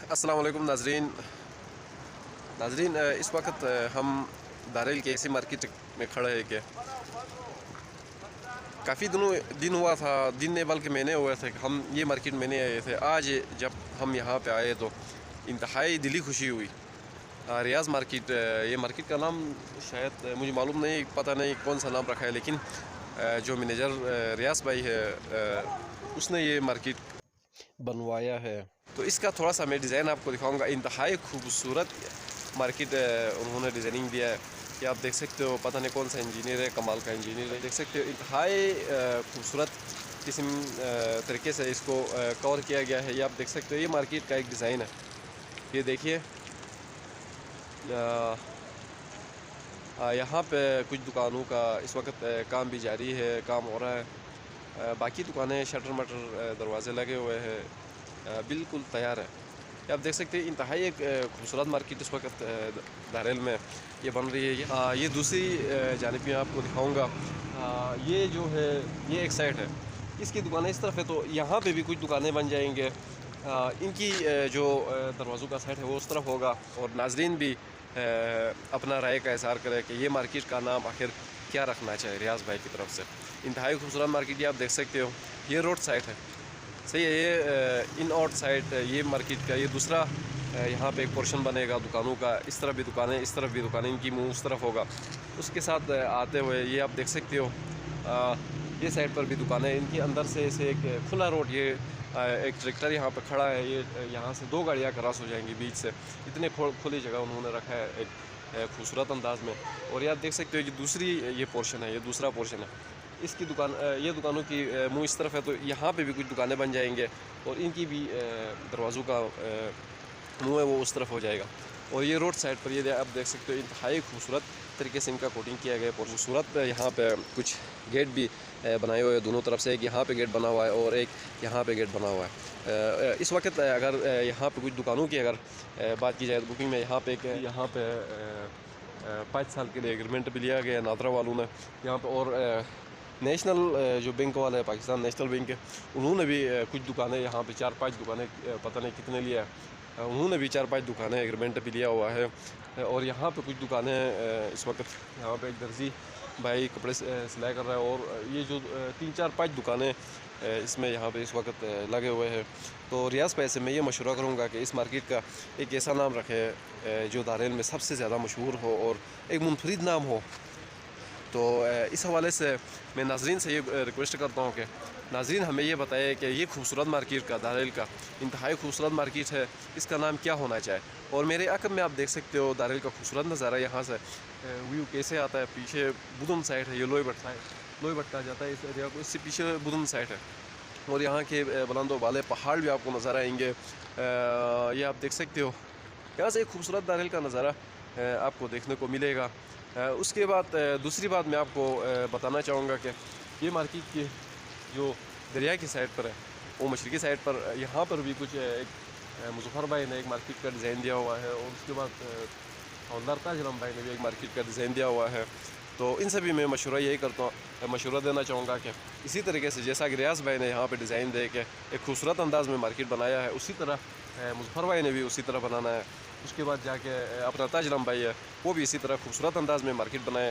अस्सलाम वालेकुम नाजरीन। इस वक्त हम दारेल के ऐसी मार्केट में खड़े हैं कि काफ़ी दिन हुआ था, दिन नहीं बल्कि महीने हुए थे कि हम ये मार्केट में नहीं आए थे। आज जब हम यहाँ पे आए तो इंतहाई दिली खुशी हुई। रियाज मार्केट, ये मार्केट का नाम शायद मुझे मालूम नहीं, पता नहीं कौन सा नाम रखा है, लेकिन जो मैनेजर रियाज भाई है उसने ये मार्केट बनवाया है। तो इसका थोड़ा सा मैं डिज़ाइन आपको दिखाऊंगा। इंतहाई खूबसूरत मार्केट उन्होंने डिज़ाइनिंग दिया है कि आप देख सकते हो, पता नहीं कौन सा इंजीनियर है, कमाल का इंजीनियर है। देख सकते हो इंतहाई खूबसूरत किस्म तरीके से इसको कवर किया गया है। ये आप देख सकते हो, ये मार्केट का एक डिज़ाइन है। ये देखिए, यहाँ पे कुछ दुकानों का इस वक्त काम भी जारी है, काम हो रहा है। बाकी दुकानें शटर मटर दरवाजे लगे हुए हैं, बिल्कुल तैयार है। आप देख सकते हैं इंतहाई एक खूबसूरत मार्केट इस वक्त दारेल में ये बन रही है। ये दूसरी जानिब में आपको दिखाऊंगा। ये जो है, ये एक साइड है, इसकी दुकानें इस तरफ है, तो यहाँ पे भी कुछ दुकानें बन जाएंगे। इनकी जो दरवाज़ों का साइड है वो उस तरफ होगा। और नाजरीन भी अपना राय का इज़हार करें कि ये मार्केट का नाम आखिर क्या रखना चाहिए रियाज भाई की तरफ से। इंतहाई खूबसूरत मार्केट ये आप देख सकते हो, ये रोड साइड है, सही है। ये इन आउट साइड ये मार्केट का ये दूसरा यहाँ पे एक पोर्शन बनेगा दुकानों का। इस तरफ भी दुकानें, इस तरफ भी दुकानें, इनकी मुँह उस तरफ होगा। उसके साथ आते हुए ये आप देख सकते हो, ये साइड पर भी दुकानें, इनके अंदर से एक खुला रोड, ये एक ट्रैक्टर यहाँ पर खड़ा है, ये यहाँ से दो गाड़ियाँ क्रॉस हो जाएंगी बीच से। इतने खुली जगह उन्होंने रखा है एक खूबसूरत अंदाज में। और ये आप देख सकते हो कि दूसरी ये पोर्शन है, ये दूसरा पोर्शन है। इसकी दुकान, ये दुकानों की मुँह इस तरफ है, तो यहाँ पे भी कुछ दुकानें बन जाएंगे और इनकी भी दरवाज़ों का मुँह है वो उस तरफ हो जाएगा। और ये रोड साइड पर ये आप देख सकते हो, इंतहाई खूबसूरत तरीके से इनका कोटिंग किया गया है। खूबसूरत यहाँ पे कुछ गेट भी बनाए हुए हैं दोनों तरफ से। एक यहाँ पे गेट बना हुआ है और एक यहाँ पे गेट बना हुआ है। इस वक्त अगर यहाँ पे कुछ दुकानों की अगर बात की जाए तो बुकिंग में यहाँ पे 5 साल के लिए एग्रीमेंट भी लिया गया नादरा वालों ने यहाँ पे। और नेशनल जो बैंक वाला है, पाकिस्तान नेशनल बैंक है, उन्होंने भी कुछ दुकानें यहाँ पे 4-5 दुकानें, पता नहीं कितने लिया है, उन्होंने भी 4-5 दुकानें एग्रीमेंट भी लिया हुआ है। और यहाँ पे कुछ दुकानें इस वक्त, यहाँ पे एक दर्जी भाई कपड़े सिलाई कर रहा है। और ये जो 3-4-5 दुकानें इसमें यहाँ पे इस वक्त लगे हुए हैं। तो रियाज भाई से मैं ये मशवरा करूँगा कि इस मार्केट का एक ऐसा नाम रखे जो दारेल में सबसे ज़्यादा मशहूर हो और एक मुनफरिद नाम हो। तो इस हवाले से मैं नाजरीन से ये रिक्वेस्ट करता हूँ कि नाजरीन हमें ये बताए कि ये खूबसूरत मार्केट का, दारेल का इंतहाई खूबसूरत मार्केट है, इसका नाम क्या होना चाहिए। और मेरे अकब में आप देख सकते हो दारेल का खूबसूरत नज़ारा, यहाँ से व्यू कैसे आता है। पीछे बुदन साइड है, ये लोई भट्ट कहा जाता है इस एरिया को, इससे पीछे बुदन साइड है। और यहाँ के बुलंदो वाले पहाड़ भी आपको नज़र आएंगे। ये आप देख सकते हो, यहाँ से एक खूबसूरत दारेल का नज़ारा आपको देखने को मिलेगा। उसके बाद दूसरी बात मैं आपको बताना चाहूँगा कि ये मार्केट की जो दरिया की साइड पर है, वो मशरक़ी साइड पर, यहाँ पर भी कुछ एक मुज़फ़्फ़र भाई ने एक मार्केट का डिज़ाइन दिया हुआ है। और उसके बाद हवलदार ताजराम भाई ने भी एक मार्केट का डिज़ाइन दिया हुआ है। तो इनसे भी मैं मशवरा यही करता हूँ, मशवरा देना चाहूँगा कि इसी तरीके से जैसा कि रियाज भाई ने यहाँ पे डिज़ाइन दे के एक खूबसूरत अंदाज़ में मार्केट बनाया है, उसी तरह मुज़फ़्फ़र भाई ने भी उसी तरह बनाना है। उसके बाद जाके अपना ताजराम भाई है, वो भी इसी तरह खूबसूरत अंदाज़ में मार्केट बनाए।